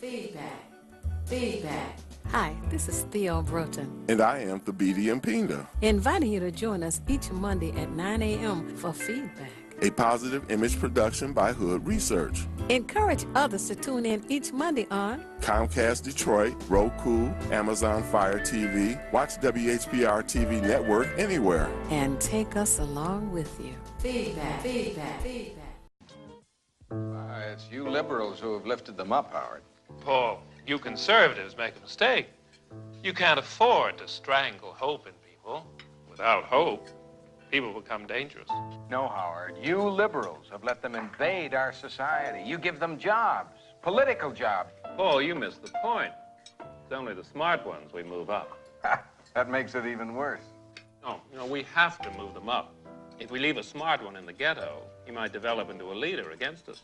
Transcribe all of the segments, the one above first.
Feedback. Feedback. Hi, this is Theo Broughton. And I am Thabiti Mpinga. Inviting you to join us each Monday at 9 a.m. for Feedback, a positive image production by Hood Research. Encourage others to tune in each Monday on Comcast Detroit, Roku, Amazon Fire TV, watch WHPR TV Network anywhere. And take us along with you. Feedback, feedback, feedback. It's you liberals who have lifted them up, Howard. Paul, you conservatives make a mistake. You can't afford to strangle hope in people. Without hope, people become dangerous. No, Howard, you liberals have let them invade our society. You give them jobs, political jobs. Paul, you missed the point. It's only the smart ones we move up. That makes it even worse. No, we have to move them up. If we leave a smart one in the ghetto, he might develop into a leader against us.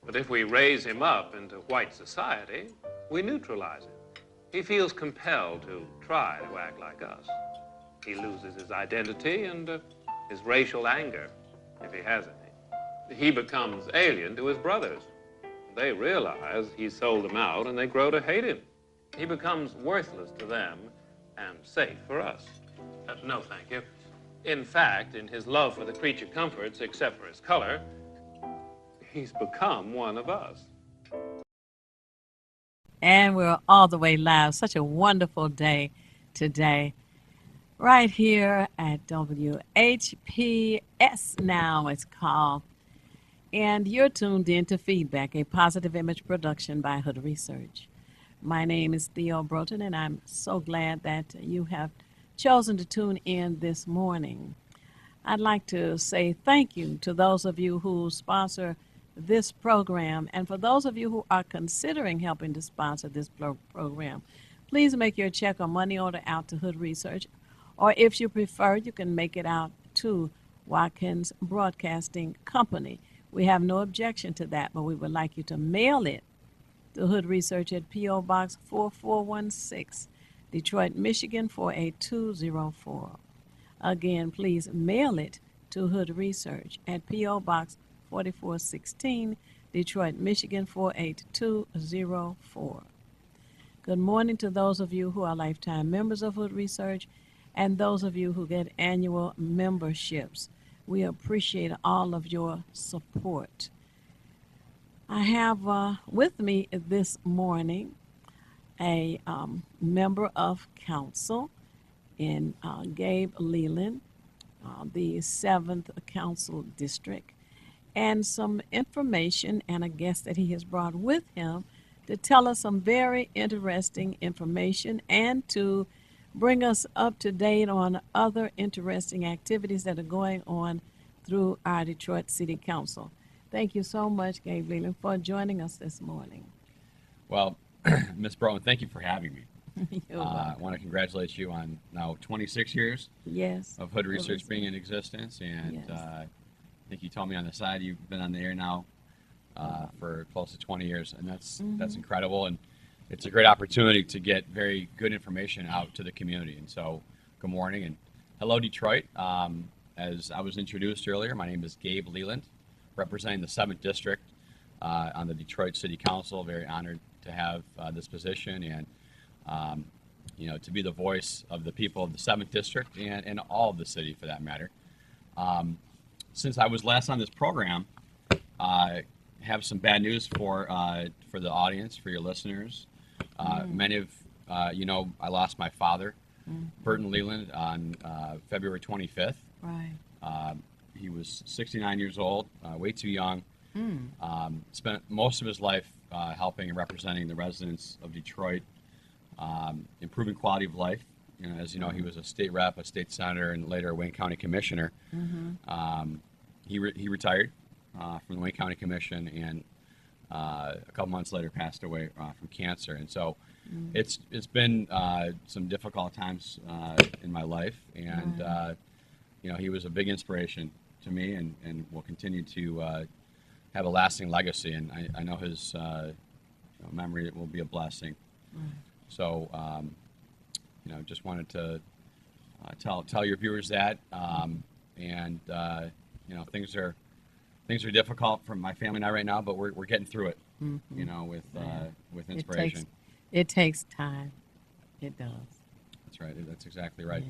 But if we raise him up into white society, we neutralize him. He feels compelled to try to act like us. He loses his identity and his racial anger, if he has any. He becomes alien to his brothers. They realize he sold them out, and they grow to hate him. He becomes worthless to them and safe for us. No, thank you. In fact, in his love for the creature comforts, except for his color, he's become one of us. And we're all the way live. Such a wonderful day today. Right here at WHPS now it's called. And you're tuned in to Feedback, a positive image production by Hood Research. My name is Theo Broughton, and I'm so glad that you have chosen to tune in this morning. I'd like to say thank you to those of you who sponsor this program, and for those of you who are considering helping to sponsor this program, please make your check or money order out to Hood Research, or if you prefer, you can make it out to Watkins Broadcasting Company. We have no objection to that, but we would like you to mail it to Hood Research at P.O. Box 4416, Detroit, Michigan 48204. Again, please mail it to Hood Research at P.O. Box 4416, Detroit, Michigan 48204. Good morning to those of you who are lifetime members of Hood Research and those of you who get annual memberships. We appreciate all of your support. I have with me this morning a member of council in Gabe Leland, the 7th Council District, and some information and a guest that he has brought with him to tell us some very interesting information and to bring us up to date on other interesting activities that are going on through our Detroit City Council. Thank you so much, Gabe Leland, for joining us this morning. Well, Ms. Broughton, thank you for having me. You're I want to congratulate you on now 26 years of Hood Research being in existence, and I think you told me on the side you've been on the air now for close to 20 years, and that's incredible, and it's a great opportunity to get very good information out to the community. And so, good morning, and hello, Detroit. As I was introduced earlier, my name is Gabe Leland, representing the 7th District on the Detroit City Council. Very honored to have this position and to be the voice of the people of the 7th District and all of the city for that matter. Since I was last on this program, I have some bad news for the audience, for your listeners. Many of I lost my father, Burton Leland, on February 25th. Right. He was 69 years old, way too young. Spent most of his life helping and representing the residents of Detroit, improving quality of life. As you know, he was a state rep, a state senator, and later a Wayne County commissioner. He retired from the Wayne County Commission, and a couple months later passed away from cancer. And so it's been some difficult times in my life, and he was a big inspiration to me, and will continue to have a lasting legacy. And I know his memory will be a blessing. So, just wanted to tell your viewers that, things are things are difficult for my family and I right now, but we're getting through it. Mm-hmm. You know, with inspiration. It takes time. It does. That's right. That's exactly right. Yeah.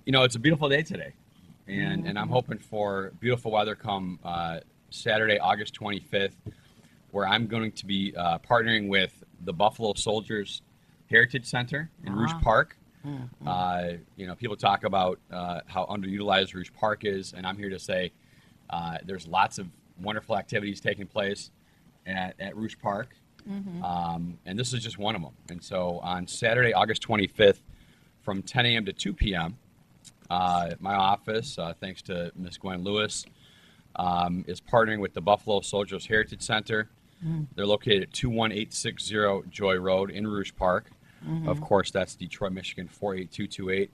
You know, it's a beautiful day today, and I'm hoping for beautiful weather come Saturday, August 25th, where I'm going to be partnering with the Buffalo Soldiers Heritage Center in Rouge Park. You know, people talk about how underutilized Rouge Park is, and I'm here to say there's lots of wonderful activities taking place at Rouge Park, and this is just one of them. And so on Saturday, August 25th, from 10 a.m. to 2 p.m., my office, thanks to Miss Gwen Lewis, is partnering with the Buffalo Soldiers Heritage Center. They're located at 21860 Joy Road in Rouge Park. Of course, that's Detroit, Michigan 48228.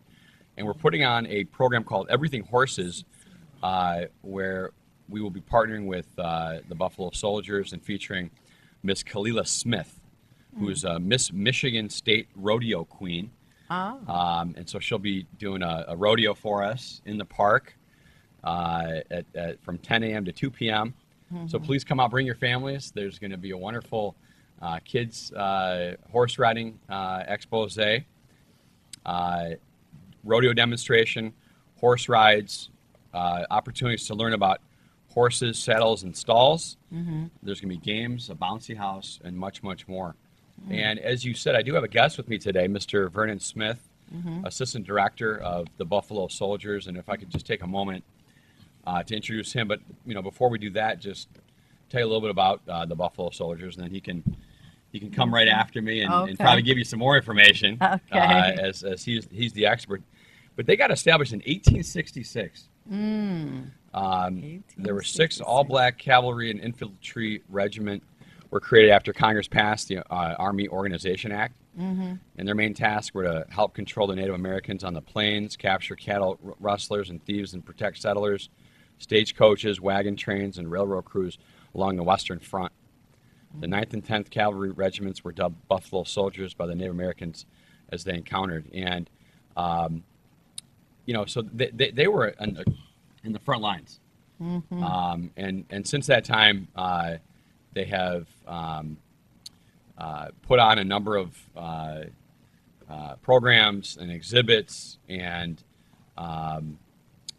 And we're putting on a program called Everything Horses, where we will be partnering with the Buffalo Soldiers and featuring Miss Kalila Smith, who's a Miss Michigan State Rodeo Queen. And so she'll be doing a rodeo for us in the park from 10 a.m. to 2 p.m. So please come out, bring your families. There's going to be a wonderful kids horse riding expose, rodeo demonstration, horse rides, opportunities to learn about horses, saddles, and stalls. There's going to be games, a bouncy house, and much, much more. And as you said, I do have a guest with me today, Mr. Vernon Smith, Assistant Director of the Buffalo Soldiers. And if I could just take a moment to introduce him. But, you know, before we do that, just tell you a little bit about the Buffalo Soldiers, and then he can come right after me and probably give you some more information as he's the expert. But they got established in 1866. There were 6 all-black cavalry and infantry regiment were created after Congress passed the Army Organization Act. And their main tasks were to help control the Native Americans on the plains, capture cattle rustlers and thieves, and protect settlers, stagecoaches, wagon trains, and railroad crews along the Western Front. The 9th and 10th Cavalry regiments were dubbed Buffalo Soldiers by the Native Americans as they encountered. And, you know, so they were in the front lines. And since that time, they have put on a number of programs and exhibits, and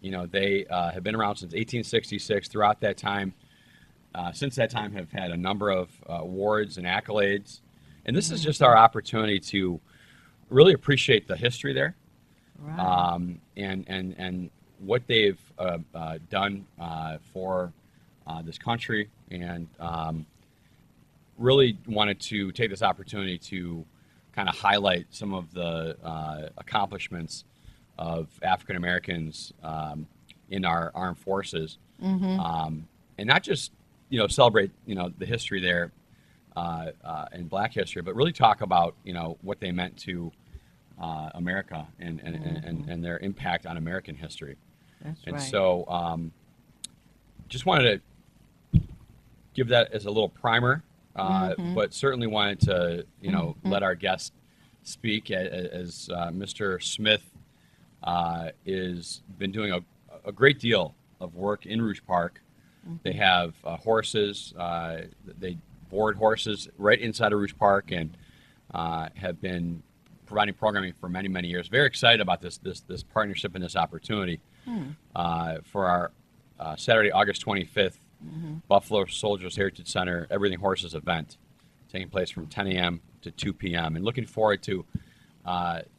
you know, they have been around since 1866. Throughout that time, since that time, have had a number of awards and accolades. And this is just our opportunity to really appreciate the history there, and what they've done for this country, and really wanted to take this opportunity to kind of highlight some of the accomplishments of African Americans in our armed forces, and not just, you know, celebrate, you know, the history there and Black history, but really talk about, you know, what they meant to America and their impact on American history. And so just wanted to give that as a little primer, but certainly wanted to, you know, let our guest speak as Mr. Smith is been doing a great deal of work in Rouge Park. They have horses. They board horses right inside of Rouge Park, and have been providing programming for many, many years. Very excited about this partnership and this opportunity for our Saturday, August 25th, Buffalo Soldiers Heritage Center Everything Horses event, taking place from 10 a.m. to 2 p.m. And looking forward to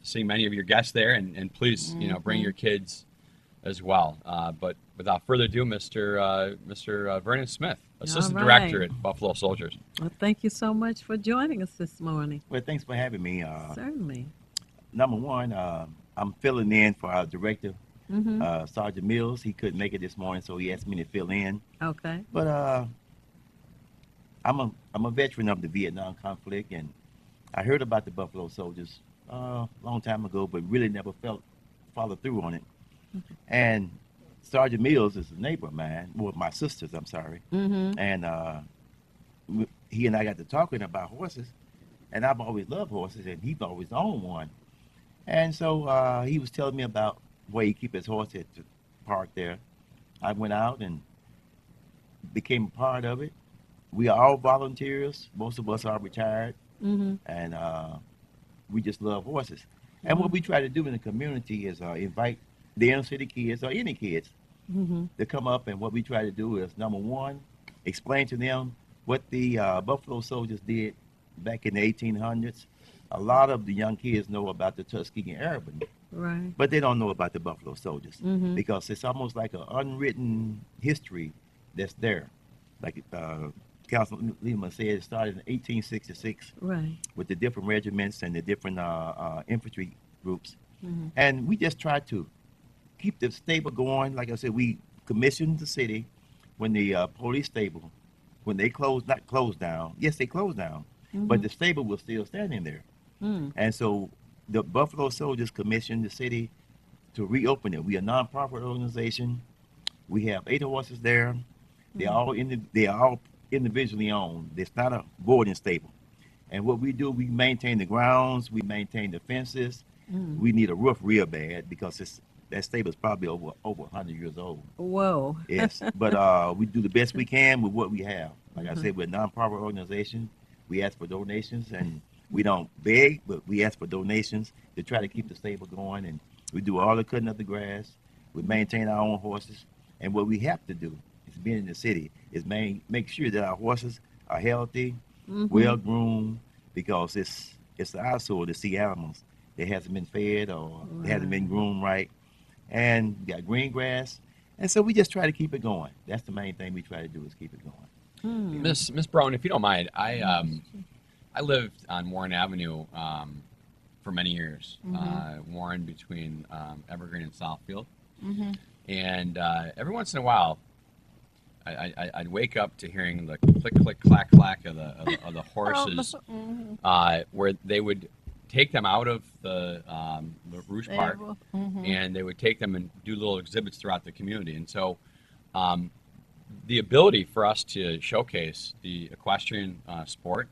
seeing many of your guests there, and please, you know, bring your kids as well. But without further ado, Mr. Vernon Smith, Assistant Director at Buffalo Soldiers. Well, thank you so much for joining us this morning. Well, thanks for having me. Certainly. Number one, I'm filling in for our director, Sergeant Mills. He couldn't make it this morning, so he asked me to fill in. Okay. But I'm a veteran of the Vietnam conflict, and I heard about the Buffalo Soldiers a long time ago, but really never followed through on it. And Sergeant Mills is a neighbor of mine, well, my sister's, I'm sorry. And he and I got to talking about horses, and I've always loved horses, and he's always owned one. And so he was telling me about where he keep his horse at the park there. I went out, and became a part of it. We are all volunteers. Most of us are retired, and we just love horses. And what we try to do in the community is invite the inner city kids or any kids to come up. And what we try to do is, number one, explain to them what the Buffalo Soldiers did back in the 1800s. A lot of the young kids know about the Tuskegee Airmen, right? But they don't know about the Buffalo Soldiers because it's almost like an unwritten history that's there. Like Councilman Lehman said, it started in 1866 right. with the different regiments and the different infantry groups. And we just try to keep the stable going. Like I said, we commissioned the city when the police stable, when they not closed down. Yes, they closed down, but the stable was still standing there. And so the Buffalo Soldiers commissioned the city to reopen it. We are a nonprofit organization. We have 8 horses there. They are all individually owned. It's not a boarding stable. And what we do, we maintain the grounds, we maintain the fences. We need a roof real bad because that stable is probably over 100 years old. Whoa. Yes, but we do the best we can with what we have. Like I said, we're a nonprofit organization. We ask for donations, and we don't beg, but we ask for donations to try to keep the stable going. And we do all the cutting of the grass. We maintain our own horses. And what we have to do is being in the city is make sure that our horses are healthy, well-groomed, because it's the eyesore to see animals that hasn't been fed or they hasn't been groomed right. And we got green grass. And so we just try to keep it going. That's the main thing we try to do is keep it going. Miss Brown, if you don't mind, I lived on Warren Avenue for many years. Warren between Evergreen and Southfield. And every once in a while, I'd wake up to hearing the click, click, clack, clack of the horses, where they would take them out of the Rouge Park, and they would take them and do little exhibits throughout the community. And so the ability for us to showcase the equestrian sport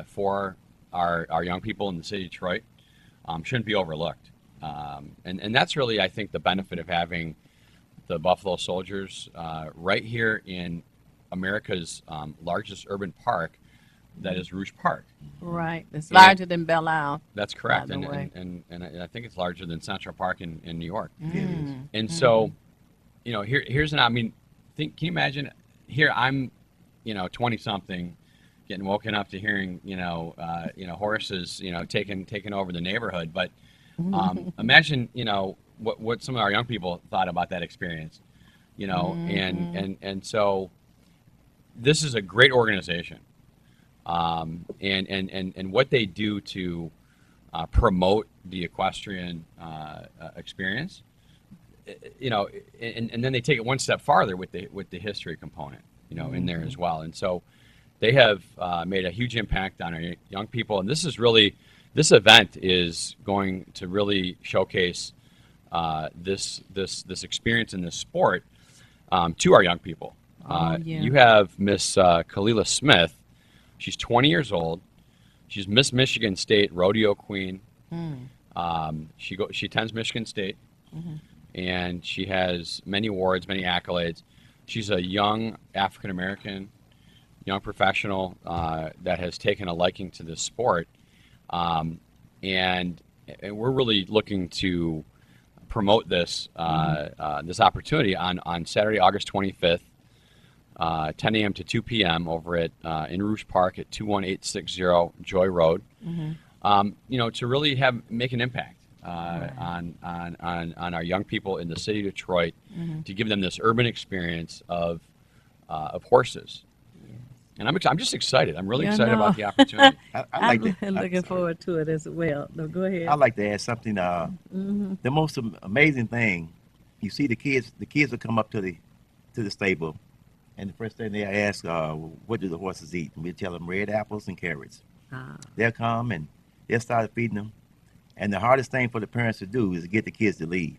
for our young people in the city of Detroit shouldn't be overlooked. And that's really, I think, the benefit of having the Buffalo Soldiers right here in America's largest urban park, that is Rouge Park. Right. It's larger than Belle Isle. That's correct. And I think it's larger than Central Park in New York. And so, here's can you imagine, here I'm, 20-something, getting woken up to hearing, horses, taking over the neighborhood. But imagine, what some of our young people thought about that experience, and so this is a great organization. And what they do to promote the equestrian experience, and then they take it one step farther with the history component, in there as well. And so they have made a huge impact on our young people. And this event is going to really showcase this experience in this sport to our young people. You have Miss Kalila Smith. She's 20 years old. She's Miss Michigan State Rodeo Queen. She attends Michigan State, and she has many awards, many accolades. She's a young African American, young professional that has taken a liking to this sport, and we're really looking to promote this this opportunity on Saturday, August 25th. 10 a.m. to 2 p.m. over at in Rouge Park at 21860 Joy Road. To really make an impact on our young people in the city of Detroit, to give them this urban experience of horses. And I'm just excited. I'm really excited about the opportunity. I'm looking forward to it as well. No, go ahead. I'd like to add something. The most amazing thing, you see the kids will come up to the stable. And the first thing they ask, what do the horses eat? And we tell them red apples and carrots. They'll come and they'll start feeding them. And the hardest thing for the parents to do is to get the kids to leave.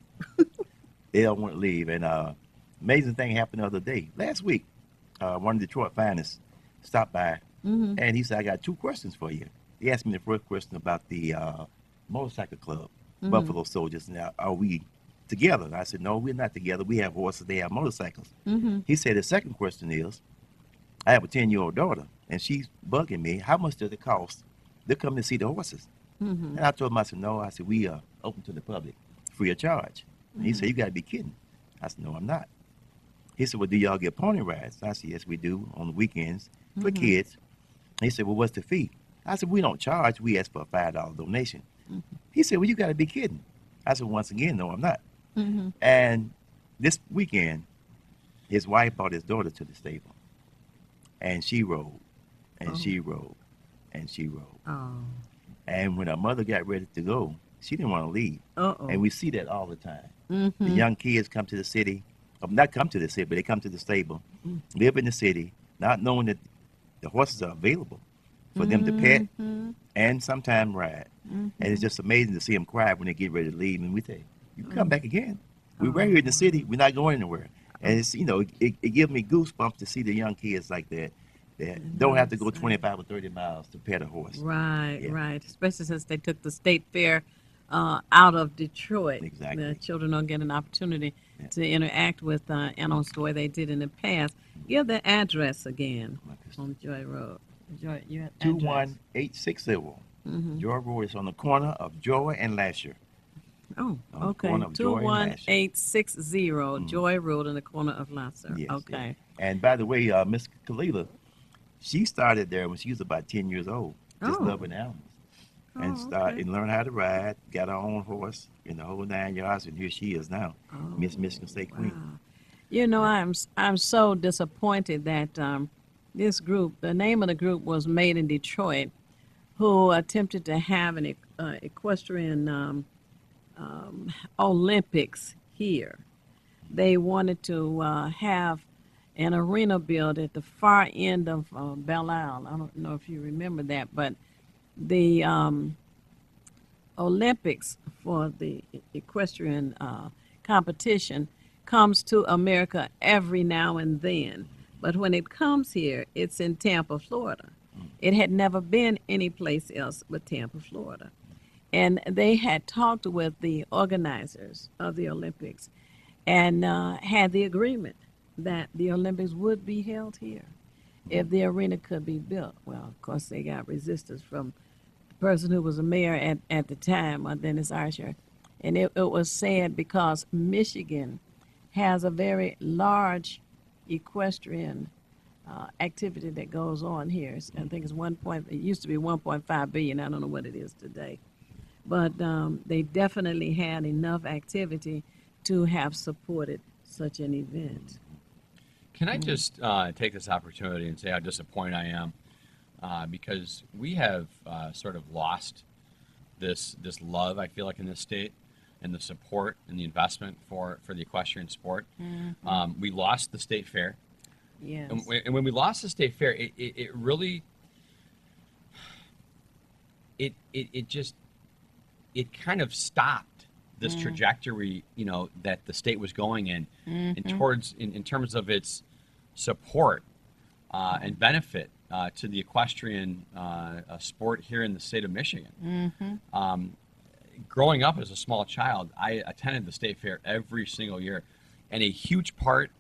They don't want to leave. And amazing thing happened the other day. Last week, one of the Detroit finest stopped by, and he said, I got 2 questions for you. He asked me the first question about the motorcycle club, Buffalo Soldiers. Now, are we together. And I said, no, we're not together. We have horses. They have motorcycles. Mm-hmm. He said, the second question is, I have a 10-year-old daughter, and she's bugging me. How much does it cost to come to see the horses? Mm-hmm. And I told him, I said, no. I said, we are open to the public, free of charge. And he said, you got to be kidding. I said, no, I'm not. He said, well, do y'all get pony rides? I said, yes, we do on the weekends for kids. He said, well, what's the fee? I said, we don't charge. We ask for a $5 donation. He said, well, you got to be kidding. I said, once again, no, I'm not. And this weekend, his wife brought his daughter to the stable. And she rode, and she rode, and she rode. Oh. And when her mother got ready to go, she didn't want to leave. Uh-oh. And we see that all the time. The young kids come to the city, not come to the city, but they come to the stable, live in the city, not knowing that the horses are available for them to pet and sometimes ride. And it's just amazing to see them cry when they get ready to leave. And we say, you come back again. We're right here in the city. We're not going anywhere. And it's, it gives me goosebumps to see the young kids like that don't have to go 25 or 30 miles to pet a horse. Right, right. Especially since they took the state fair out of Detroit. Exactly. The children don't get an opportunity to interact with animals the way they did in the past. Give the address again on Joy Road. Joy, you have 21860. Joy Road is on the corner of Joy and Lasher. Oh, On okay. the corner of Joy and Lasher. 21860 Joy Road in the corner of Lasser. Yes, Okay. yes. And by the way, Miss Kalila, she started there when she was about 10 years old, just loving animals. And learned how to ride, got her own horse in the whole 9 yards, and here she is now, Miss Michigan State Queen. You know, I'm so disappointed that this group, the name of the group was Made in Detroit, who attempted to have an equestrian Olympics here. They wanted to have an arena built at the far end of Belle Isle. I don't know if you remember that, but the Olympics for the equestrian competition comes to America every now and then. But when it comes here, it's in Tampa, Florida. It had never been anyplace else but Tampa, Florida. And they had talked with the organizers of the Olympics and had the agreement that the Olympics would be held here if the arena could be built. Well, of course, they got resistance from the person who was a mayor at the time, Dennis Archer. And it was said because Michigan has a very large equestrian activity that goes on here. I think it's it used to be 1.5 billion. I don't know what it is today. But they definitely had enough activity to have supported such an event. Can I just take this opportunity and say how disappointed I am because we have sort of lost this love, I feel like, in this state, and the support and the investment for the equestrian sport. We lost the state fair. Yes. And when we lost the state fair, it really, it kind of stopped this trajectory, that the state was going in, in terms of its support and benefit to the equestrian sport here in the state of Michigan. Growing up as a small child, I attended the state fair every single year, and a huge part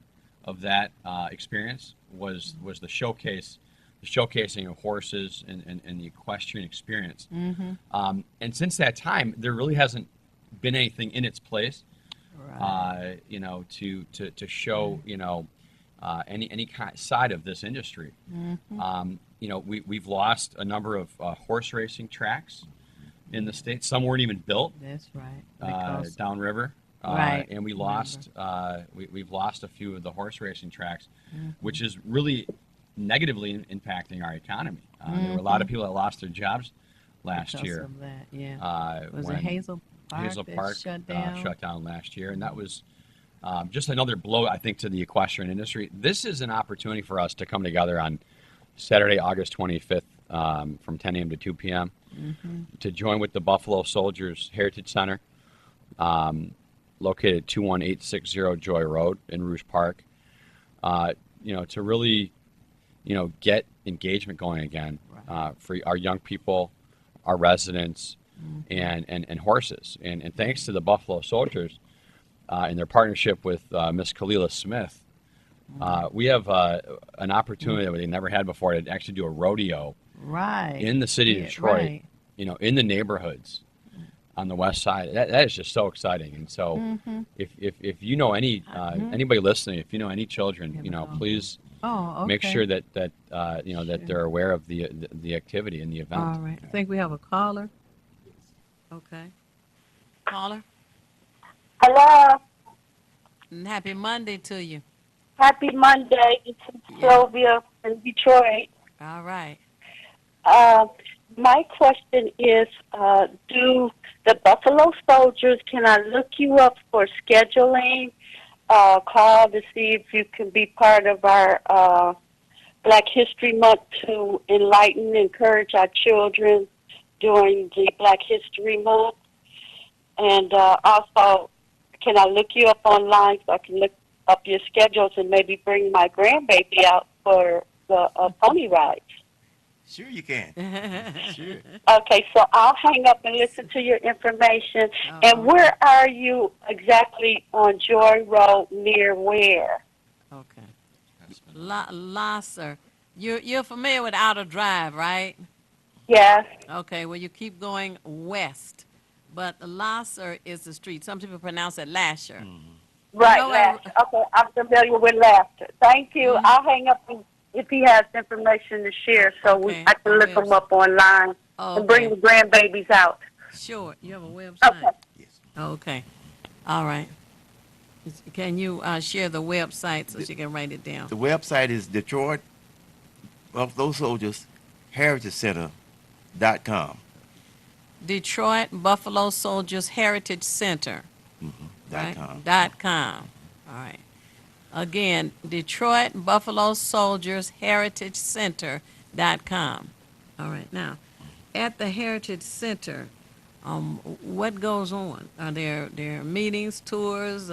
of that experience was the showcasing of horses and the equestrian experience. And since that time, there really hasn't been anything in its place, Right. to show, any kind of side of this industry. We've lost a number of horse racing tracks in the state. Some weren't even built. That's right. Downriver. Right. And we lost, we've lost a few of the horse racing tracks, which is really negatively impacting our economy. There were a lot of people that lost their jobs last Because year. of that, yeah. Was it when Hazel Park Hazel that Park shut down? shut down last year, and that was just another blow, I think, to the equestrian industry. This is an opportunity for us to come together on Saturday, August 25th, from 10 a.m. to 2 p.m. To join with the Buffalo Soldiers Heritage Center, located at 21860 Joy Road in Rouge Park. To really, get engagement going again for our young people, our residents, and horses. And thanks to the Buffalo Soldiers, in their partnership with Miss Kalila Smith, we have an opportunity that they never had before to actually do a rodeo in the city of Detroit, in the neighborhoods on the west side. That is just so exciting. And so if you know anybody listening, if you know any children, please make sure that that they're aware of the activity and the event. All right. I think we have a caller. Okay. Caller. Hello. And happy Monday to you. Happy Monday. This is Sylvia in Detroit. All right. My question is, do the Buffalo Soldiers, can I look you up for scheduling? Call to see if you can be part of our Black History Month to enlighten, encourage our children during the Black History Month. And also, can I look you up online so I can look up your schedules and maybe bring my grandbaby out for the pony rides? Sure you can. Sure. Okay, so I'll hang up and listen to your information. And where are you exactly on Joy Road, near where? Okay. Lasser. You're familiar with Outer Drive, right? Yes. Okay, well, you keep going west. But Lasser is the street. Some people pronounce it Lasher. Right, Lasher. Okay, I'm familiar with Lasher. Thank you. I'll hang up if he has information to share so I can look him up online and bring the grandbabies out. Sure. You have a website? Okay. Yes. Okay. All right. Can you share the website so she can write it down? The website is Detroit Buffalo Soldiers Heritage Center.com. Detroit Buffalo Soldiers Heritage Center. .com. All right. Again, Detroit Buffalo Soldiers Heritage Center.com. All right. Now, at the Heritage Center, what goes on? Are there meetings, tours,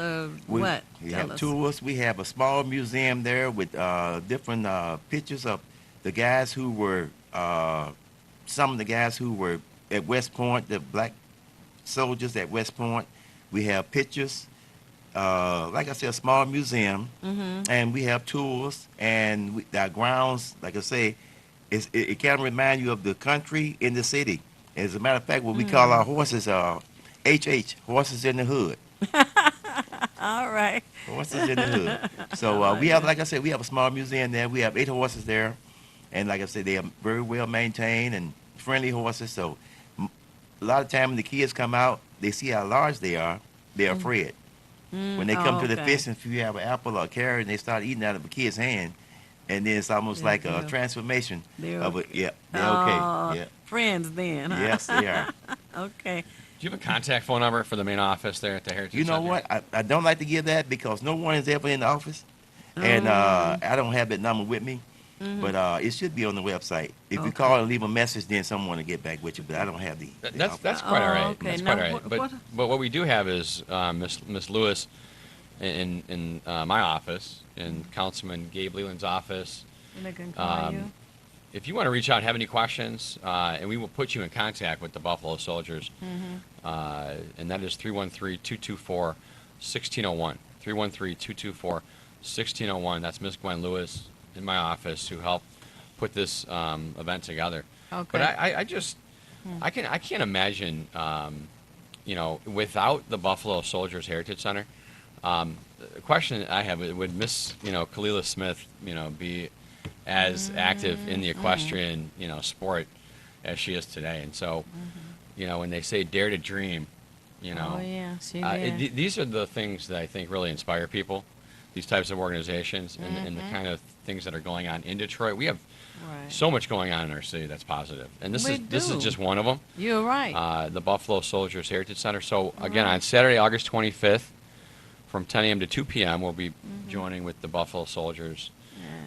what? We have tours. We have a small museum there with different pictures of the guys who were, some of the guys who were at West Point, the black soldiers at West Point. We have pictures, like I said, a small museum, and we have tours, and our grounds, like I say, it can remind you of the country in the city. As a matter of fact, what we call our horses are HH, horses in the hood. All right. Horses in the hood. So we have, like I said, we have a small museum there. We have 8 horses there, and like I said, they are very well maintained and friendly horses. So a lot of time when the kids come out, they see how large they are, they're afraid. When they come to the fist, and if you have an apple or a carrot, and they start eating out of a kid's hand, and then it's almost like a transformation of it. Yeah, they're okay. Yeah. Friends then, huh? Yes, they are. Okay. Do you have a contact phone number for the main office there at the Heritage You know Center? what? I don't like to give that because no one is ever in the office, and I don't have that number with me. But it should be on the website. If you call and leave a message, then someone will get back with you. But I don't have the. That's quite all right. Okay. That's Now, quite all right. But what we do have is Miss Lewis in my office, in Councilman Gabe Leland's office. And they can call you. If you want to reach out and have any questions, and we will put you in contact with the Buffalo Soldiers, and that is 313-224-1601. 313-224-1601. That's Miss Gwen Lewis in my office who helped put this event together. Okay. But I just I can't imagine without the Buffalo Soldiers Heritage Center. The question I have, would Miss Kalila Smith be as active in the equestrian sport as she is today? And so when they say dare to dream, she did. These are the things that I think really inspire people, these types of organizations, and the kind of things that are going on in Detroit. We have so much going on in our city that's positive, and this is just one of them. You're right. The Buffalo Soldiers Heritage Center. So again, on Saturday, August 25th, from 10 a.m. to 2 p.m., we'll be joining with the Buffalo Soldiers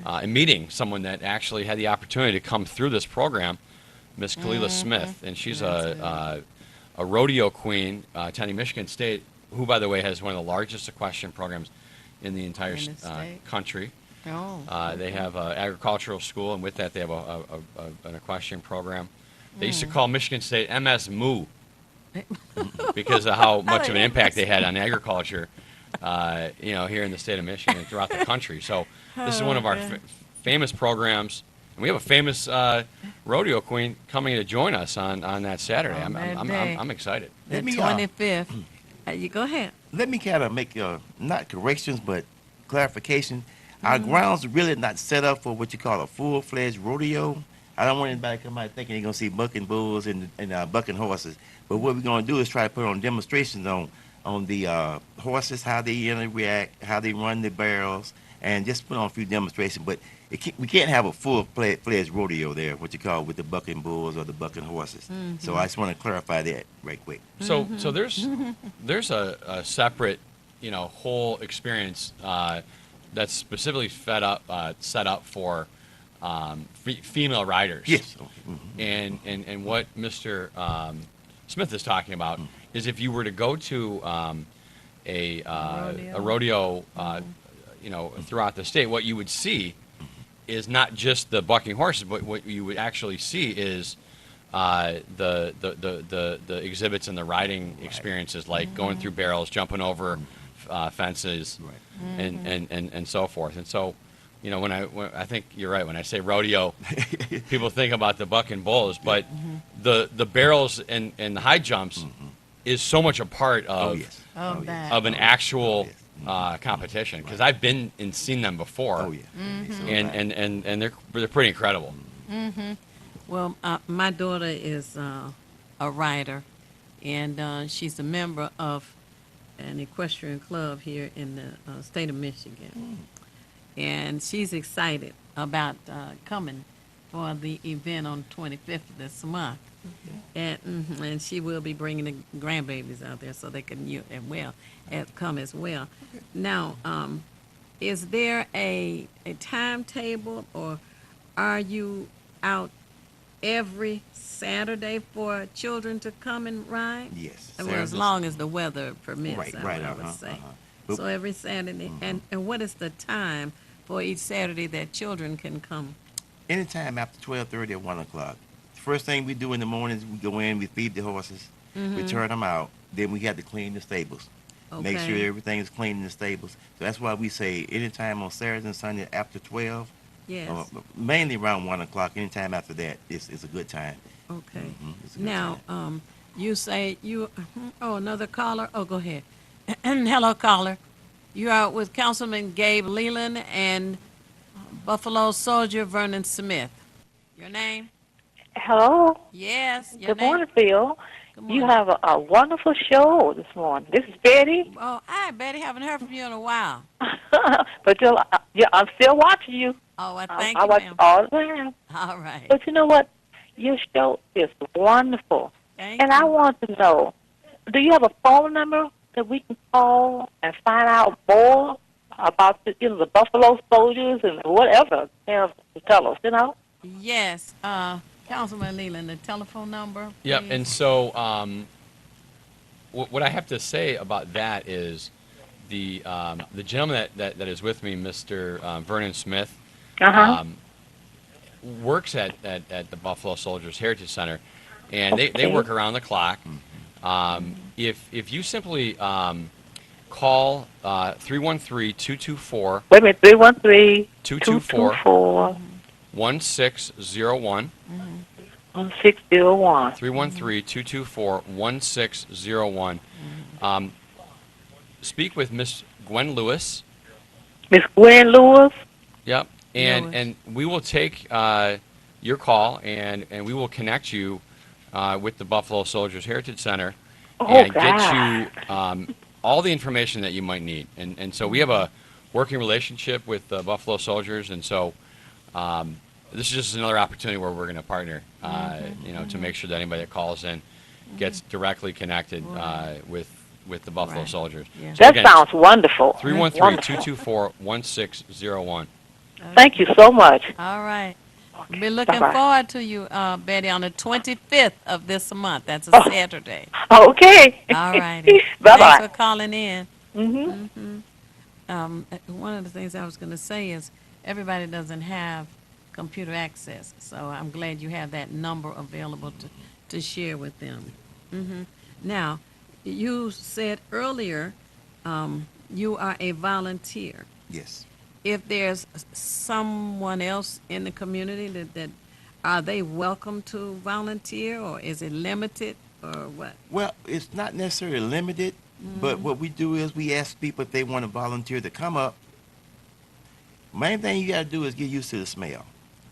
and meeting someone that actually had the opportunity to come through this program, Miss Kalila Smith, and she's a rodeo queen attending Michigan State, who, by the way, has one of the largest equestrian programs in the entire country. They have an agricultural school, and with that, they have an equestrian program. They used to call Michigan State MS Moo because of how much of an impact they had on agriculture here in the state of Michigan and throughout the country. So this is one of our famous programs. And we have a famous rodeo queen coming to join us on that Saturday. I'm excited. The 25th. You go ahead. Let me kind of make not corrections, but clarification. Our grounds are really not set up for what you call a full-fledged rodeo. I don't want anybody to come out thinking they're going to see bucking bulls and bucking horses. But what we're going to do is try to put on demonstrations on the horses, how they react, how they run the barrels, and just put on a few demonstrations. But we can't have a full-fledged rodeo there, what you call with the bucking bulls or the bucking horses. So I just want to clarify that right quick. So there's a separate, whole experience that's specifically set up for female riders. Yes. And what Mr. Smith is talking about is if you were to go to a rodeo, throughout the state, what you would see is not just the bucking horses, but what you would actually see is the exhibits and the riding experiences, like going through barrels, jumping over fences, and so forth. And so, when I think you're right when I say rodeo, people think about the bucking bulls, but the barrels and the high jumps is so much a part of an actual competition, because I've been and seen them before. And they're pretty incredible. Well, my daughter is a rider, and she's a member of an equestrian club here in the state of Michigan. And she's excited about coming for the event on 25th of this month. And she will be bringing the grandbabies out there so they can come as well. Now, is there a timetable, or are you out every Saturday for children to come and ride? Yes. Well, as long as the weather permits, right, I would say. So every Saturday. And what is the time for each Saturday that children can come? Anytime after 12:30 or 1 o'clock. First thing we do in the mornings, we go in, we feed the horses, we turn them out, then we have to clean the stables. Make sure everything is clean in the stables. So that's why we say anytime on Saturday and Sunday after 12, mainly around 1 o'clock. Anytime after that is a good time. Okay. Now, you say another caller? Oh, go ahead. Hello, caller. You are with Councilman Gabe Leland and Buffalo Soldier Vernon Smith. Your name? Hello. Yes. Good morning, Phil. You have a wonderful show this morning. This is Betty. Oh, hi, Betty. Haven't heard from you in a while. But I'm still watching you. Oh, well, thank you, I watch all the time. All right. But you know what? Your show is wonderful. Thank and you. I want to know, do you have a phone number that we can call and find out more about the Buffalo Soldiers and whatever they have to tell us, Yes. Councilman Leland, the telephone number, please. Yep, and so what I have to say about that is the gentleman that is with me, Mr. Vernon Smith, works at the Buffalo Soldiers Heritage Center, and they work around the clock. If you simply call 313-224. Wait a minute, 313 224 1601. 1601. 313-224-1601. Speak with Miss Gwen Lewis. Miss Gwen Lewis? Yep. And we will take your call, and we will connect you with the Buffalo Soldiers Heritage Center and get you all the information that you might need. And so we have a working relationship with the Buffalo Soldiers, and so this is just another opportunity where we're going to partner, to make sure that anybody that calls in gets directly connected with the Buffalo Soldiers. Yeah. So that sounds wonderful. 313-224-1601. Thank you so much. All right. We'll be looking forward to you, Betty, on the 25th of this month. That's a Saturday. Okay. All righty. Bye-bye. Thanks for calling in. Mm-hmm. One of the things I was going to say is everybody doesn't have computer access, so I'm glad you have that number available to share with them. Now, you said earlier you are a volunteer. Yes. If there's someone else in the community that are they welcome to volunteer, or is it limited, or what? Well, it's not necessarily limited, but what we do is we ask people if they want to volunteer to come up. Main thing you got to do is get used to the smell.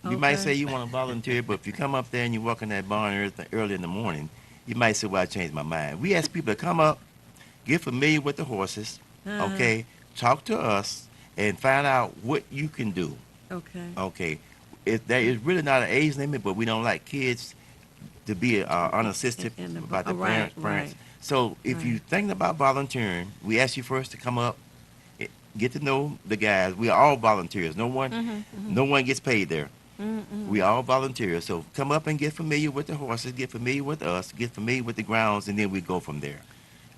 You might say you want to volunteer, but if you come up there and you walk in that barn early in the morning, you might say, well, I changed my mind. We ask people to come up, get familiar with the horses, okay, talk to us, and find out what you can do. Okay. Okay. There is really not an age limit, but we don't like kids to be unassisted about the parents. Right. So if you're thinking about volunteering, we ask you first to come up, get to know the guys. We are all volunteers. No one gets paid there. We all volunteers. So come up and get familiar with the horses, get familiar with us, get familiar with the grounds, and then we go from there.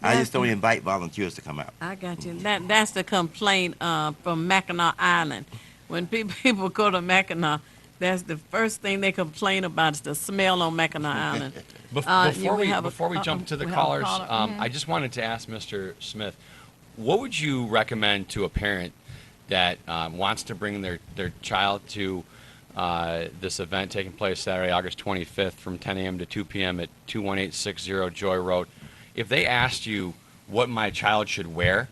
I just don't invite volunteers to come out. I got you. That's the complaint from Mackinac Island. When people go to Mackinac, that's the first thing they complain about is the smell on Mackinac Island. Before we jump to the callers, I just wanted to ask Mr. Smith, what would you recommend to a parent that wants to bring their child to this event taking place Saturday, August 25th from 10 a.m. to 2 p.m. at 21860 Joy Road? If they asked you what my child should wear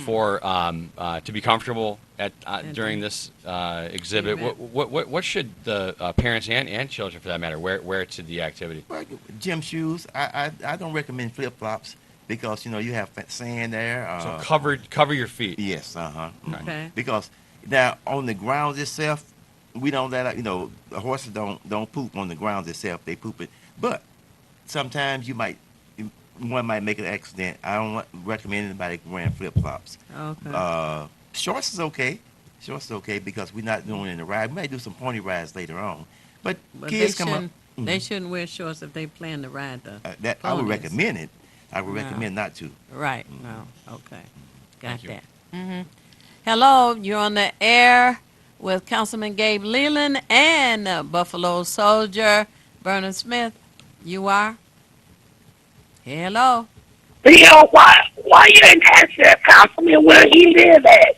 for to be comfortable at during this exhibit, what should the parents and children, for that matter, wear to the activity? Well, gym shoes. I don't recommend flip flops because you have sand there. So cover your feet. Yes. Okay. Because now on the grounds itself, we don't let the horses don't poop on the grounds itself. They poop it, but sometimes one might make an accident. I don't recommend anybody wearing flip-flops. Okay. Shorts is okay. Shorts is okay because we're not doing it in the ride. We may do some pony rides later on. But kids come up. They shouldn't wear shorts if they plan to ride the I would recommend it. I would recommend not to. Right. No. Okay. Got that. Hello. You're on the air with Councilman Gabe Leland and Buffalo Soldier Vernon Smith. You are? Hello. Theo, why you didn't ask that councilman where he live at?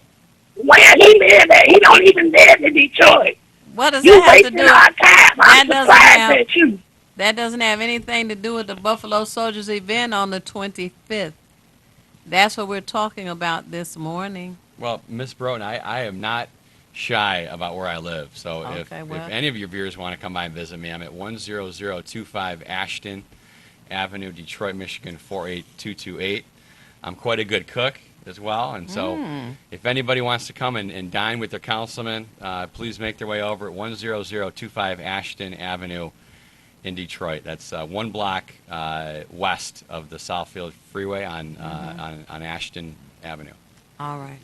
Where he live at? He don't even live in Detroit. What does that have to do? You. That doesn't have anything to do with the Buffalo Soldiers event on the 25th. That's what we're talking about this morning. Well, Ms. Broughton, I am not shy about where I live. So if any of your viewers want to come by and visit me, I'm at 10025 Ashton Avenue, Detroit, Michigan 48228. I'm quite a good cook as well, and so if anybody wants to come and dine with their councilman, please make their way over at 10025 Ashton Avenue in Detroit. That's one block west of the Southfield Freeway on Ashton Avenue. All right.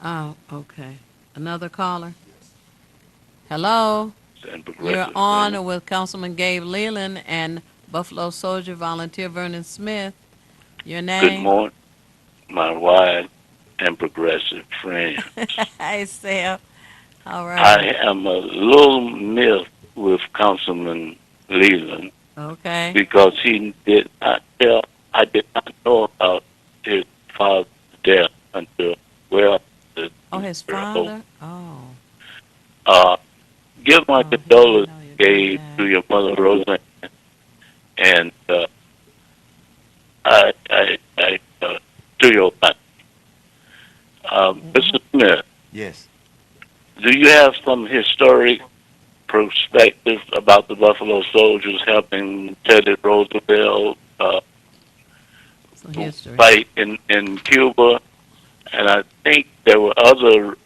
Oh, okay. Another caller? Hello. You're on with Councilman Gabe Leland and Buffalo Soldier Volunteer Vernon Smith. Your name? Good morning, my wide and progressive friend. Hey, Sam. All right. I am a little miffed with Councilman Leland. Okay. Because he did not tell, I did not know about his father's death until his father? Oh. Give my condolences, Gabe, to your mother, Roseanne. And to your family. Mr. Smith. Yes. Do you have some historic perspective about the Buffalo Soldiers helping Teddy Roosevelt fight in Cuba? And I think there were other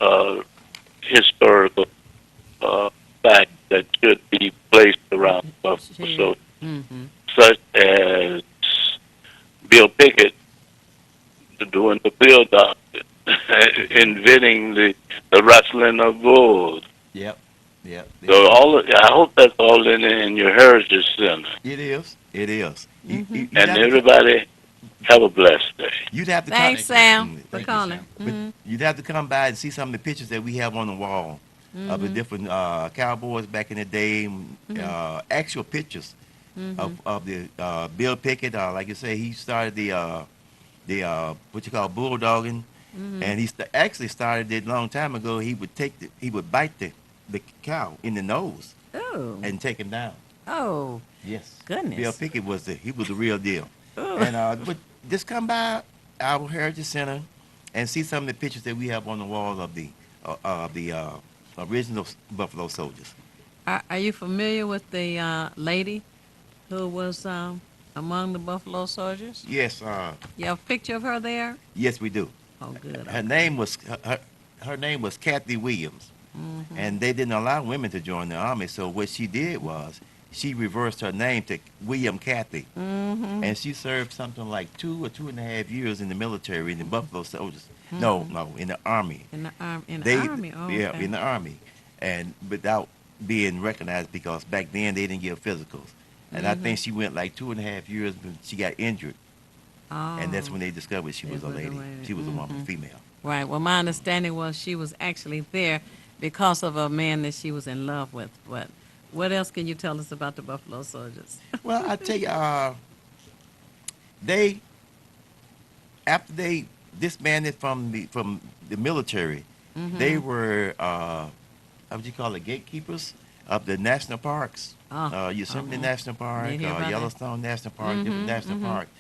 historical facts that should be placed around Buffalo Soldiers, such as Bill Pickett doing the Bill Doctrine, inventing the wrestling of bulls. Yep. So I hope that's all in your Heritage Center. It is. And everybody have a blessed day. You'd have to Thanks, Sam, for calling. You'd have to come by and see some of the pictures that we have on the wall of the different cowboys back in the day, actual pictures of the Bill Pickett. Like you say, he started the what you call bulldogging, and he actually started it a long time ago. He would bite the cow in the nose and take him down. Oh, yes, goodness. Bill Pickett was the real deal. And but just come by our Heritage Center and see some of the pictures that we have on the wall of the original Buffalo Soldiers. Are you familiar with the lady who was among the Buffalo Soldiers? Yes. You have a picture of her there? Yes, we do. Oh, good. Her name was Kathy Williams, and they didn't allow women to join the army. So what she did was she reversed her name to William Kathy, and she served something like 2 or 2.5 years in the military in the Buffalo Soldiers. No, in the army. In the army. Oh, yeah, okay. in the army, and without being recognized because back then they didn't give physicals. And I think she went like 2.5 years, but she got injured. Oh. And that's when they discovered she was a lady. She was a woman, female. Right. Well, my understanding was she was actually there because of a man that she was in love with. But what else can you tell us about the Buffalo Soldiers? Well, I tell you, after they disbanded from the military, they were how would you call it, gatekeepers of the national parks. Yosemite National Park, Yellowstone National Park, different national parks.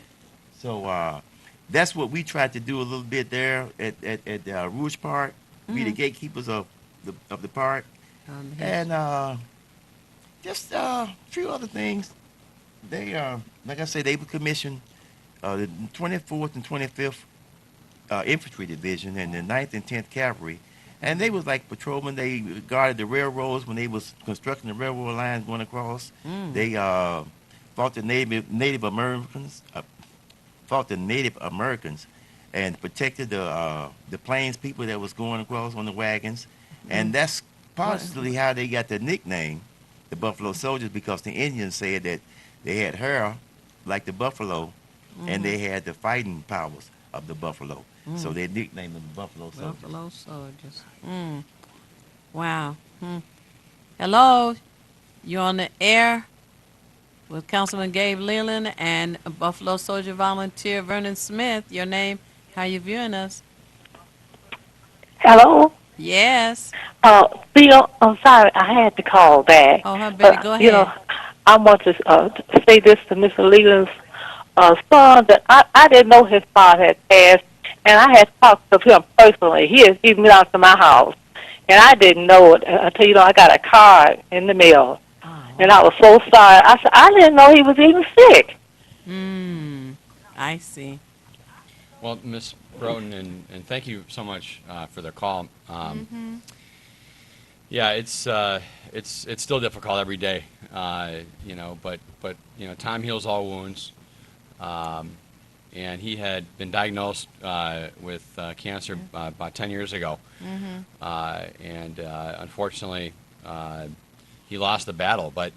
So that's what we tried to do a little bit there at Rouge Park. Be the gatekeepers of the park, and just a few other things. They like I said, they would commission the 24th and 25th Infantry Division and the 9th and 10th Cavalry. And they was like patrolmen. They guarded the railroads when they was constructing the railroad lines going across. They fought the Native Americans, and protected the Plains people that was going across on the wagons. And that's possibly how they got the nickname, the Buffalo Soldiers, because the Indians said that they had hair like the buffalo, and they had the fighting powers of the buffalo. So they nicknamed them Buffalo Soldiers. Buffalo Soldiers. Wow. Hello, you're on the air with Councilman Gabe Leland and Buffalo Soldier volunteer Vernon Smith. Your name, how you viewing us? Hello? Yes. Bill, I'm sorry, I had to call back. Oh, Betty, go ahead. You know, I want to say this to Mr. Leland's son, that I didn't know his father had passed. And I had talked to him personally. He has even been out to my house. And I didn't know it until, I got a card in the mail. Oh. And I was so sorry. I said, I didn't know he was even sick. I see. Well, Ms. Broughton, and thank you so much for the call. Yeah, it's still difficult every day, but time heals all wounds. And he had been diagnosed with cancer about 10 years ago. And unfortunately, he lost the battle. But,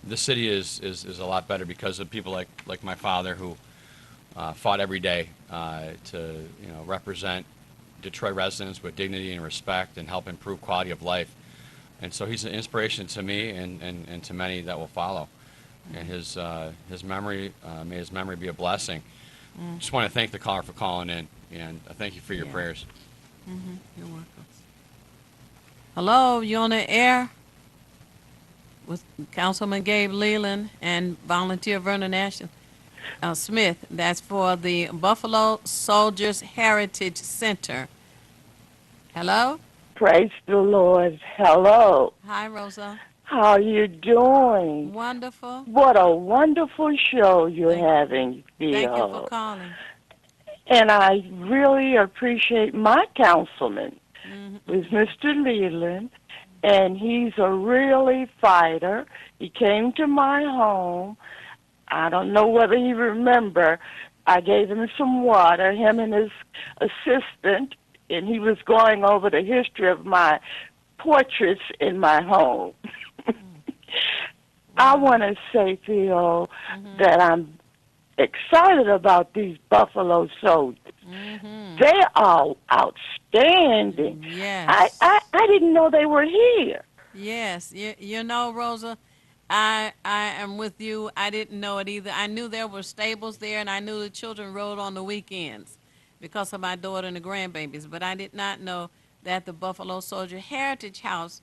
this city is a lot better because of people like my father, who fought every day to represent Detroit residents with dignity and respect and help improve quality of life. And so he's an inspiration to me and to many that will follow. And his memory, may his memory be a blessing. Just want to thank the caller for calling in, and thank you for your prayers. You're welcome. Hello, you on the air with Councilman Gabe Leland and volunteer Vernon Smith. That's for the Buffalo Soldiers Heritage Center. Hello? Praise the Lord. Hello. Hi, Rosa. How you doing? Wonderful. What a wonderful show you're having, Bill. Thank you for calling. And I really appreciate my councilman, with Mr. Leland, and he's a really fighter. He came to my home. I don't know whether he remember. I gave him some water, him and his assistant, and he was going over the history of my portraits in my home. I want to say, Phil, that I'm excited about these Buffalo Soldiers. They are outstanding. Yes. I didn't know they were here. Yes. You know, Rosa, I am with you. I didn't know it either. I knew there were stables there, and I knew the children rode on the weekends because of my daughter and the grandbabies. But I did not know that the Buffalo Soldier Heritage House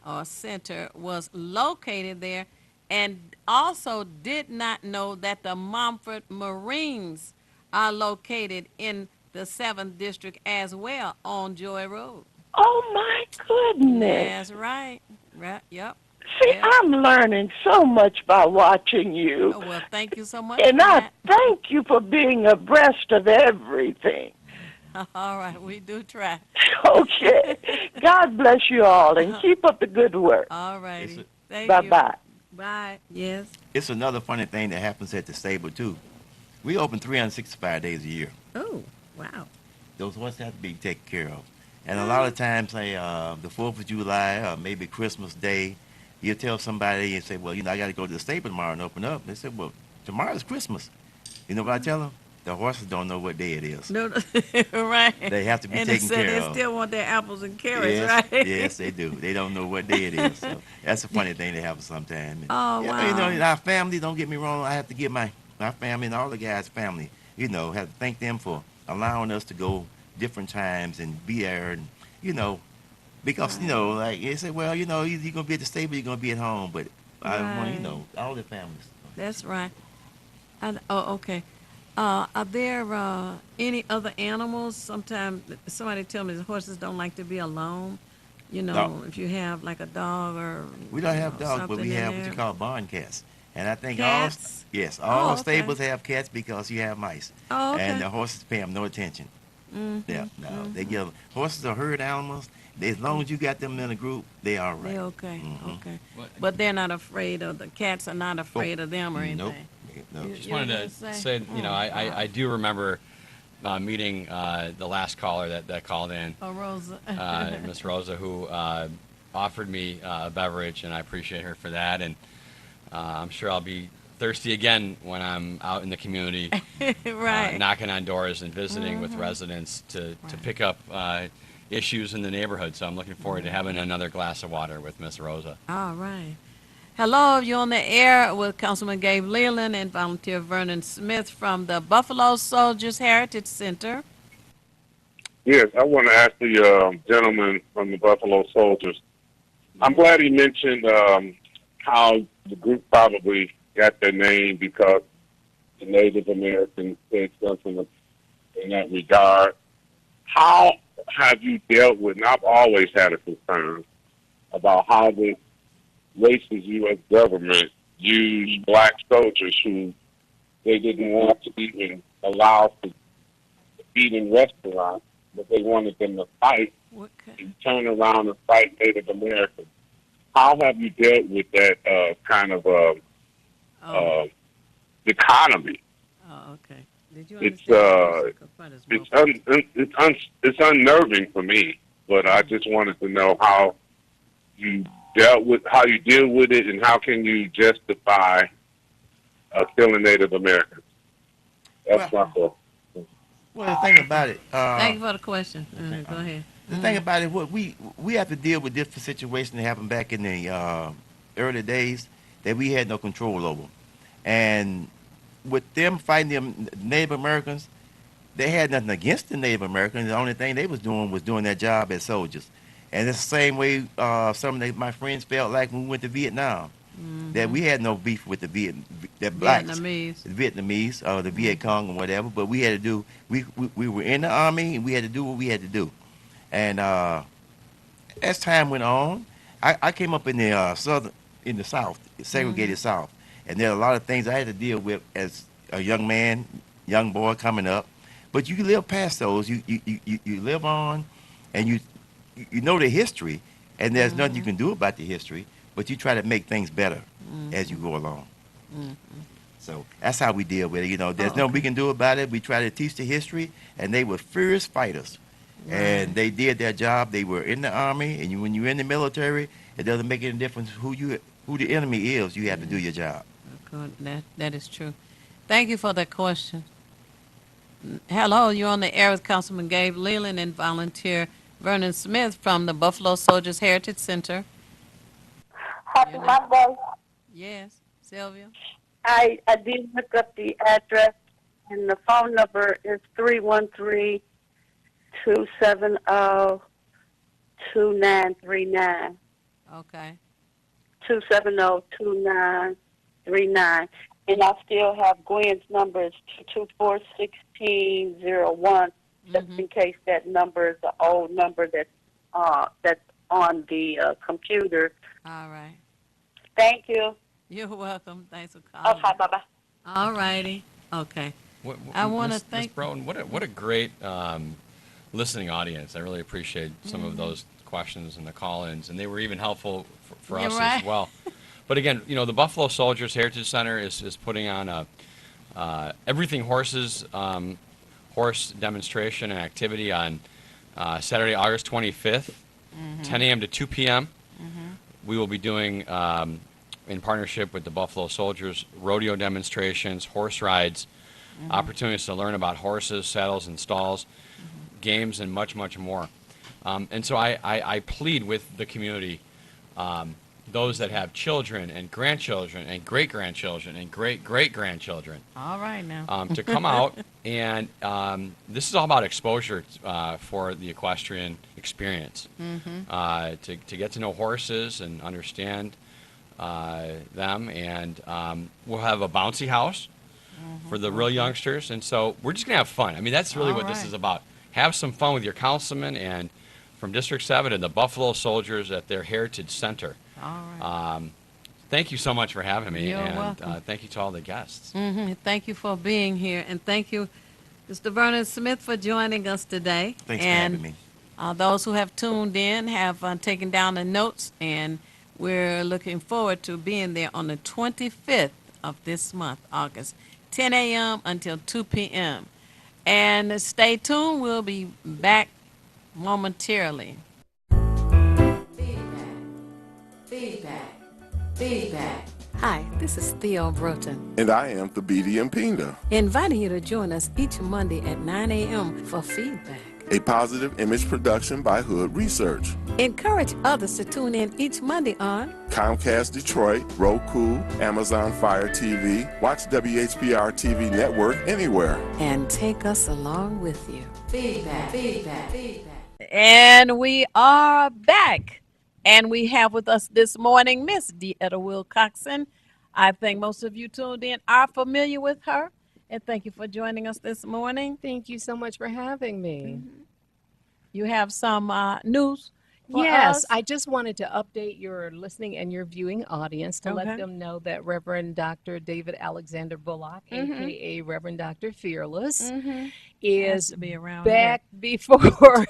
or Center was located there, and also did not know that the Montford Marines are located in the 7th District as well on Joy Road. Oh, my goodness. That's right. Right. Yep. See, Yep. I'm learning so much by watching you. Oh, well, thank you so much. And for I that. thank you for being abreast of everything. All right, we do try. Okay. God bless you all and keep up the good work. All righty. Thank you. Bye-bye. Bye. Yes. It's another funny thing that happens at the stable, too. We open 365 days a year. Oh, wow. Those horses have to be taken care of. And a lot of times, like the 4th of July or maybe Christmas Day, you tell somebody and say, well, I got to go to the stable tomorrow and open up. They say, well, tomorrow's Christmas. You know what I tell them? The horses don't know what day it is. No, right. They have to be and taken care they of. They still want their apples and carrots, yes, right? Yes, they do. They don't know what day it is. So that's a funny thing that happens sometimes. Oh, wow. In our family, don't get me wrong, I have to give my family and all the guys' family, have to thank them for allowing us to go different times and be there and, because, like they say, well, you're going to be at the stable, you're going to be at home, but I want, all the families. That's right. Okay. Are there any other animals? Sometimes somebody tell me the horses don't like to be alone. No. If you have like a dog or we don't have dogs, but we have what you call barn cats. And I think all stables have cats because you have mice. Oh, okay. And the horses pay them no attention. Mm-hmm. Yeah, no, they give horses are herd animals. As long as you got them in a group, they all right. They're okay. Mm-hmm. Okay. But they're not afraid of the cats. Are not afraid of them or anything. Nope. No. Just wanted to say, I do remember meeting the last caller that called in. Oh, Rosa. Miss Rosa, who offered me a beverage, and I appreciate her for that. And I'm sure I'll be thirsty again when I'm out in the community, right. Knocking on doors and visiting with residents to pick up issues in the neighborhood. So I'm looking forward to having another glass of water with Miss Rosa. All right. Hello, you're on the air with Councilman Gabe Leland and Volunteer Vernon Smith from the Buffalo Soldiers Heritage Center. Yes, I want to ask the gentleman from the Buffalo Soldiers. I'm glad he mentioned how the group probably got their name because the Native Americans said something in that regard. How have you dealt with, and I've always had a concern about how the racist U.S. government used black soldiers who they didn't want to even allow to eat in restaurants, but they wanted them to fight and turn around and fight Native Americans. How have you dealt with that kind of economy? Oh, okay. Did you understand? It's unnerving for me, but I just wanted to know how you deal with it, and how can you justify killing Native Americans? That's my question. Well, the thing about it. Thank you for the question. Go ahead. The thing about it, what we have to deal with different situations that happened back in the early days that we had no control over, and with them fighting them Native Americans, they had nothing against the Native Americans. The only thing they was doing their job as soldiers. And it's the same way some of my friends felt like when we went to Vietnam, that we had no beef with the blacks, Vietnamese, or the Viet Cong or whatever. But we had to do. We were in the army, and we had to do what we had to do. And as time went on, I came up in the South, segregated South, and there are a lot of things I had to deal with as a young man, young boy coming up. But you live past those. You live on, and you know the history, and there's nothing you can do about the history, but you try to make things better as you go along. So that's how we deal with it. There's nothing we can do about it. We try to teach the history, and they were fierce fighters, and they did their job. They were in the army, and when you're in the military, it doesn't make any difference who the enemy is. You have to do your job. That is true. Thank you for that question. Hello, you're on the air with Councilman Gabe Leland and Volunteer Vernon Smith from the Buffalo Soldiers Heritage Center. Happy Monday. Yes, Sylvia. I did look up the address, and the phone number is 313-270-2939. Okay. 270-2939. And I still have Gwen's number is 224-1601, just in case that number is the old number that's on the computer. All right. Thank you. You're welcome. Thanks for calling. Okay, bye-bye. All righty. Okay. I want to thank Ms. Broughton. What a great listening audience. I really appreciate some of those questions and the call-ins, and they were even helpful for us as well. But again, you know, the Buffalo Soldiers Heritage Center is putting on a Everything Horses horse demonstration and activity on Saturday, August 25th, 10 a.m. to 2 p.m. We will be doing, in partnership with the Buffalo Soldiers, rodeo demonstrations, horse rides, opportunities to learn about horses, saddles, and stalls, games, and much, much more. And so I plead with the community, those that have children and grandchildren and great-grandchildren and great-great-grandchildren. All right now. To come out, and this is all about exposure for the equestrian experience. To get to know horses and understand them, and we'll have a bouncy house for the real youngsters, and so we're just going to have fun. I mean, that's really what this is about. Have some fun with your councilman and from District 7 and the Buffalo Soldiers at their Heritage Center. All right. Thank you so much for having me, You're and welcome. thank you to all the guests. Thank you for being here, and thank you, Mr. Vernon Smith, for joining us today. Thanks for having me. Those who have tuned in have taken down the notes, and we're looking forward to being there on the 25th of this month, August, 10 a.m. until 2 p.m. And stay tuned. We'll be back momentarily. Feedback. Hi, this is Theo Broughton. And I am Thabiti Mpinga. Inviting you to join us each Monday at 9 a.m. for feedback. A positive image production by Hood Research. Encourage others to tune in each Monday on Comcast Detroit, Roku, Amazon Fire TV. Watch WHPR TV Network anywhere. And take us along with you. Feedback. And we are back. And we have with us this morning Miss Deetta Wilcoxon. I think most of you tuned in are familiar with her. And thank you for joining us this morning. Thank you so much for having me. You have some news for Yes, us? I just wanted to update your listening and your viewing audience to let them know that Reverend Dr. David Alexander Bullock, aka Reverend Dr. Fearless, is to be around back before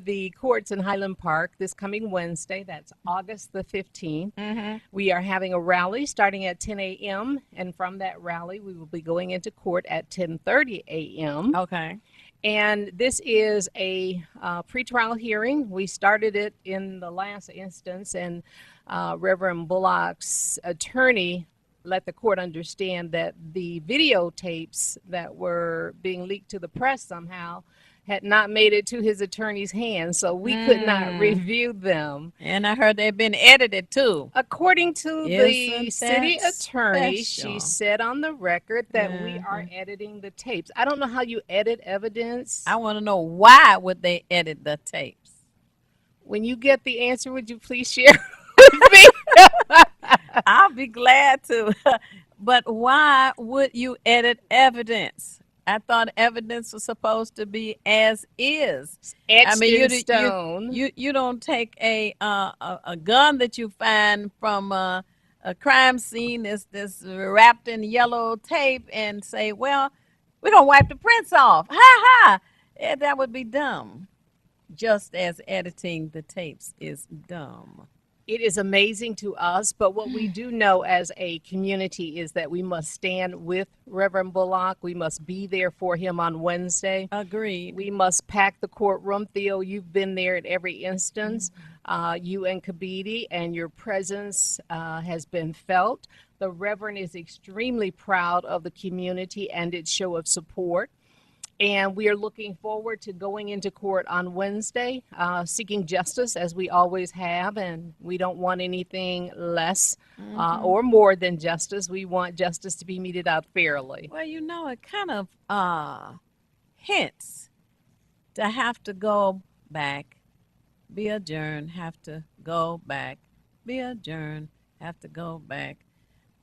the courts in Highland Park this coming Wednesday. That's August the 15th. We are having a rally starting at 10 a.m. and from that rally we will be going into court at 10:30 a.m. Okay. And this is a pretrial hearing. We started it in the last instance, and Reverend Bullock's attorney let the court understand that the videotapes that were being leaked to the press somehow had not made it to his attorney's hands, so we could not review them. And I heard they've been edited too. According to the Isn't city that attorney, special? she said on the record that we are editing the tapes. I don't know how you edit evidence. I want to know why would they edit the tapes? When you get the answer, would you please share with me? I'll be glad to. But why would you edit evidence? I thought evidence was supposed to be as is. Etched in stone. You don't take a gun that you find from a crime scene that's wrapped in yellow tape and say, well, we're gonna wipe the prints off. Ha ha! That would be dumb. Just as editing the tapes is dumb. It is amazing to us, but what we do know as a community is that we must stand with Reverend Bullock. We must be there for him on Wednesday. Agreed. We must pack the courtroom. Theo, you've been there at every instance. You and Kabidi, and your presence has been felt. The Reverend is extremely proud of the community and its show of support. And we are looking forward to going into court on Wednesday, seeking justice as we always have. And we don't want anything less or more than justice. We want justice to be meted out fairly. Well, it kind of hints to have to go back, be adjourned, have to go back, be adjourned, have to go back,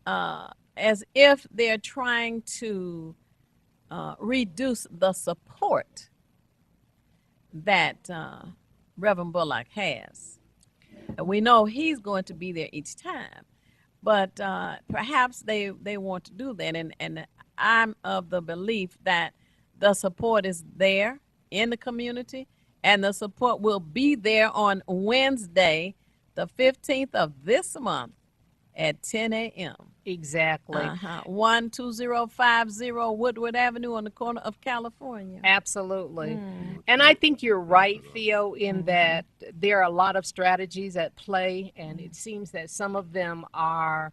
as if they're trying to reduce the support that Reverend Bullock has. We know he's going to be there each time, but perhaps they want to do that, and I'm of the belief that the support is there in the community, and the support will be there on Wednesday, the 15th of this month at 10 a.m. Exactly. 12050 Woodward Avenue on the corner of California. Absolutely. And I think you're right, Theo, in that there are a lot of strategies at play, and it seems that some of them are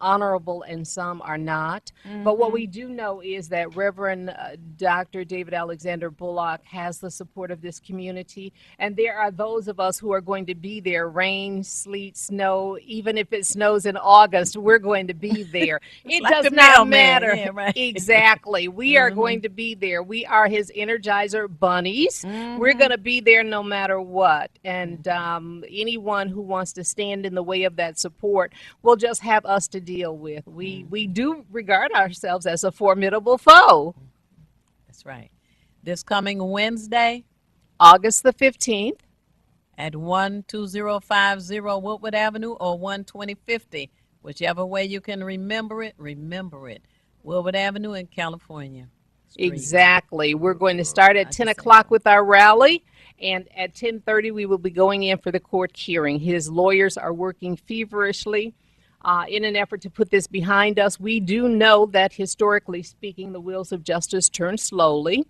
honorable and some are not. But what we do know is that Reverend Dr. David Alexander Bullock has the support of this community, and there are those of us who are going to be there, rain, sleet, snow. Even if it snows in August, we're going to be there. It Like does the not mailman. matter. Yeah, right. Exactly. We are going to be there. We are his Energizer bunnies. We're going to be there no matter what. And anyone who wants to stand in the way of that support will just have us to deal with. We do regard ourselves as a formidable foe. That's right. This coming Wednesday, August the 15th, at 12050 Woodward Avenue or 12050, whichever way you can remember it. Woodward Avenue in California. Street. Exactly. We're going to start at 10 o'clock with our rally, and at 10:30 we will be going in for the court hearing. His lawyers are working feverishly in an effort to put this behind us. We do know that historically speaking, the wheels of justice turn slowly.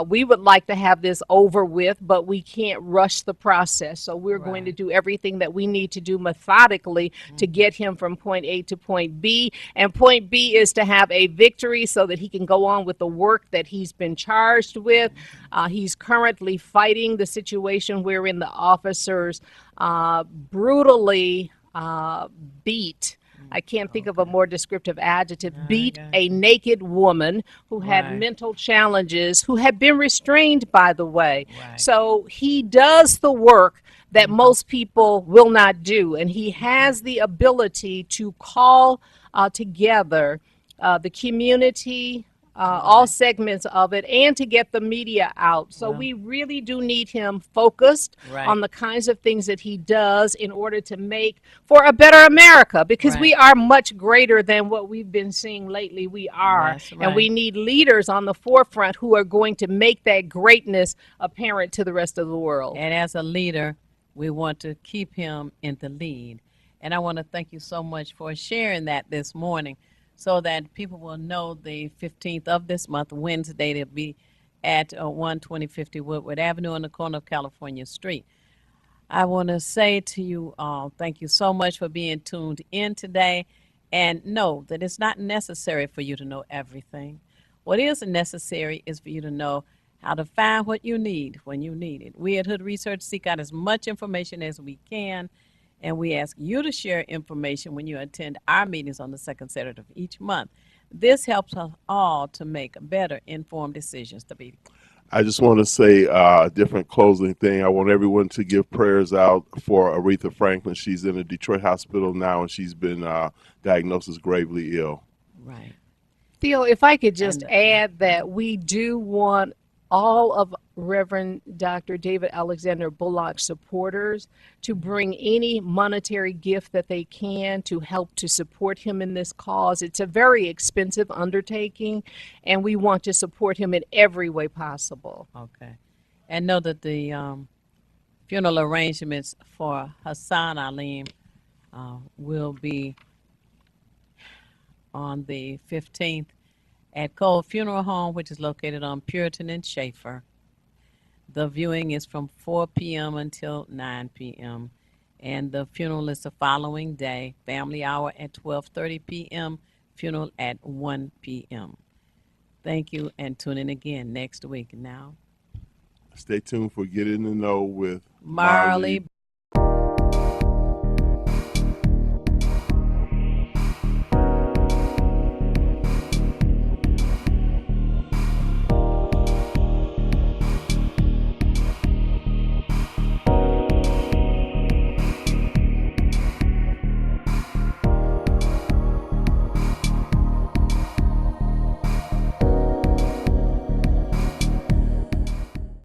We would like to have this over with, but we can't rush the process. So we're going to do everything that we need to do methodically to get him from point A to point B. And point B is to have a victory so that he can go on with the work that he's been charged with. He's currently fighting the situation wherein the officers brutally beat, I can't think of a more descriptive adjective, beat a naked woman who had mental challenges, who had been restrained, by the way. So he does the work that most people will not do, and he has the ability to call together the community, all segments of it, and to get the media out. So we really do need him focused on the kinds of things that he does in order to make for a better America, because we are much greater than what we've been seeing lately. We are. And we need leaders on the forefront who are going to make that greatness apparent to the rest of the world. And as a leader, we want to keep him in the lead. And I want to thank you so much for sharing that this morning, so that people will know the 15th of this month, Wednesday, to be at 12050 Woodward Avenue on the corner of California Street. I want to say to you all, thank you so much for being tuned in today, and know that it's not necessary for you to know everything. What is necessary is for you to know how to find what you need when you need it. We at Hood Research seek out as much information as we can, and we ask you to share information when you attend our meetings on the second Saturday of each month. This helps us all to make better informed decisions. I just want to say a different closing thing. I want everyone to give prayers out for Aretha Franklin. She's in a Detroit hospital now, and she's been diagnosed as gravely ill. Right. Theo, if I could just add that we do want all of Reverend Dr. David Alexander Bullock's supporters to bring any monetary gift that they can to help to support him in this cause. It's a very expensive undertaking, and we want to support him in every way possible. Okay. And know that the funeral arrangements for Hassan Alim will be on the 15th at Cole Funeral Home, which is located on Puritan and Schaefer. The viewing is from 4 p.m. until 9 p.m. And the funeral is the following day, family hour at 12:30 p.m., funeral at 1 p.m. Thank you, and tune in again next week. Now, stay tuned for Get in the Know with Marley